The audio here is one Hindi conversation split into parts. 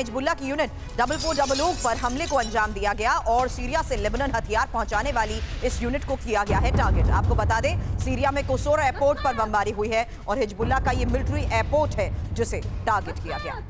हिजबुल्लाह की यूनिट 4400 पर हमले को अंजाम दिया गया और सीरिया से लेबनान हथियार पहुंचाने वाली इस यूनिट को किया गया है टारगेट। आपको बता दें, सीरिया में कोसोर एयरपोर्ट पर बमबारी हुई है और हिजबुल्लाह का ये मिलिट्री एयरपोर्ट है जिसे टारगेट किया गया।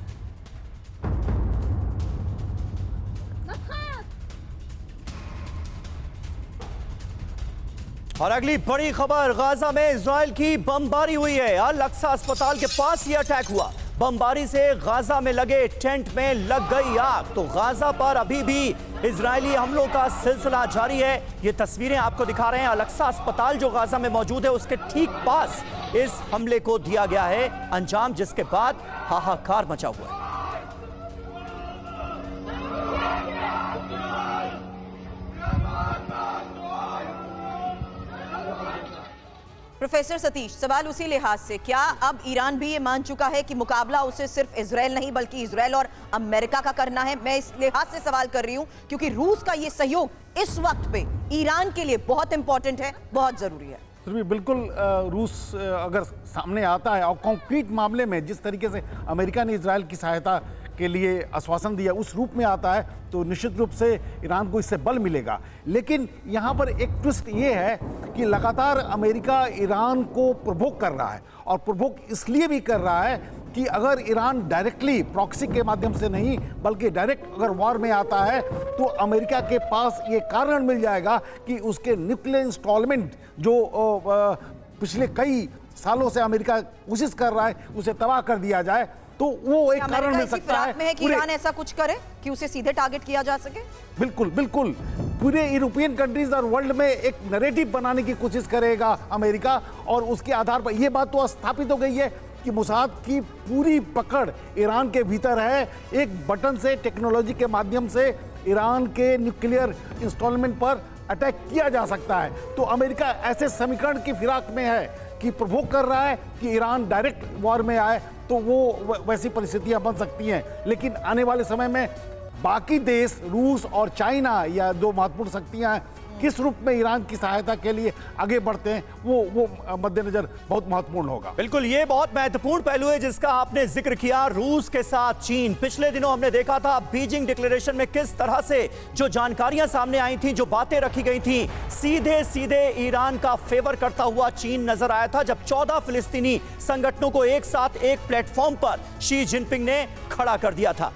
और अगली बड़ी खबर, गाजा में इजराइल की बमबारी हुई है। अल अक्सा अस्पताल के पास ये अटैक हुआ। बमबारी से गाजा में लगे टेंट में लग गई आग। तो गाजा पर अभी भी इजरायली हमलों का सिलसिला जारी है। ये तस्वीरें आपको दिखा रहे हैं। अल अक्सा अस्पताल जो गाजा में मौजूद है उसके ठीक पास इस हमले को दिया गया है अंजाम, जिसके बाद हाहाकार मचा हुआ है। प्रोफेसर सतीश, सवाल उसी लिहाज से, क्या अब ईरान भी ये मान चुका है कि मुकाबला उसे सिर्फ इजराइल नहीं बल्कि इजराइल और अमेरिका का करना है? मैं इस लिहाज से सवाल कर रही हूं क्योंकि रूस का ये सहयोग इस वक्त पे ईरान के लिए बहुत इंपॉर्टेंट है, बहुत जरूरी है। बिल्कुल, रूस अगर सामने आता है और कॉन्क्रीट मामले में जिस तरीके से अमेरिका ने इजराइल की सहायता के लिए आश्वासन दिया उस रूप में आता है तो निश्चित रूप से ईरान को इससे बल मिलेगा। लेकिन यहाँ पर एक ट्विस्ट ये है कि लगातार अमेरिका ईरान को प्रवोक कर रहा है और प्रवोक इसलिए भी कर रहा है कि अगर ईरान डायरेक्टली प्रॉक्सी के माध्यम से नहीं बल्कि डायरेक्ट अगर वॉर में आता है तो अमेरिका के पास ये कारण मिल जाएगा कि उसके न्यूक्लियर इंस्टॉलमेंट जो पिछले कई सालों से अमेरिका कोशिश कर रहा है उसे तबाह कर दिया जाए। तो वो एक कारण मिल सकता है कि ईरान ऐसा कुछ करे कि उसे सीधे टारगेट किया जा सके। बिल्कुल बिल्कुल, पूरे यूरोपियन कंट्रीज और वर्ल्ड में एक नैरेटिव बनाने की कोशिश करेगा अमेरिका और उसके आधार पर यह बात तो स्थापित हो गई है कि मोसाद की पूरी पकड़ ईरान के भीतर है। एक बटन से टेक्नोलॉजी के माध्यम से ईरान के न्यूक्लियर इंस्टॉलमेंट पर अटैक किया जा सकता है। तो अमेरिका ऐसे समीकरण की फिराक में है कि प्रवोक कर रहा है कि ईरान डायरेक्ट वॉर में आए तो वो वैसी परिस्थितियां बन सकती हैं। लेकिन आने वाले समय में बाकी देश रूस और चाइना या दो महत्वपूर्ण शक्तियां हैं किस रूप में ईरान की सहायता के लिए आगे बढ़ते हैं वो मद्देनजर बहुत महत्वपूर्ण होगा। बिल्कुल, ये बहुत महत्वपूर्ण पहलू है जिसका आपने जिक्र किया। रूस के साथ चीन, पिछले दिनों हमने देखा था बीजिंग डिक्लेरेशन में किस तरह से जो जानकारियां सामने आई थी, जो बातें रखी गई थी, सीधे सीधे ईरान का फेवर करता हुआ चीन नजर आया था जब 14 फिलिस्तीनी संगठनों को एक साथ एक प्लेटफॉर्म पर शी जिनपिंग ने खड़ा कर दिया था।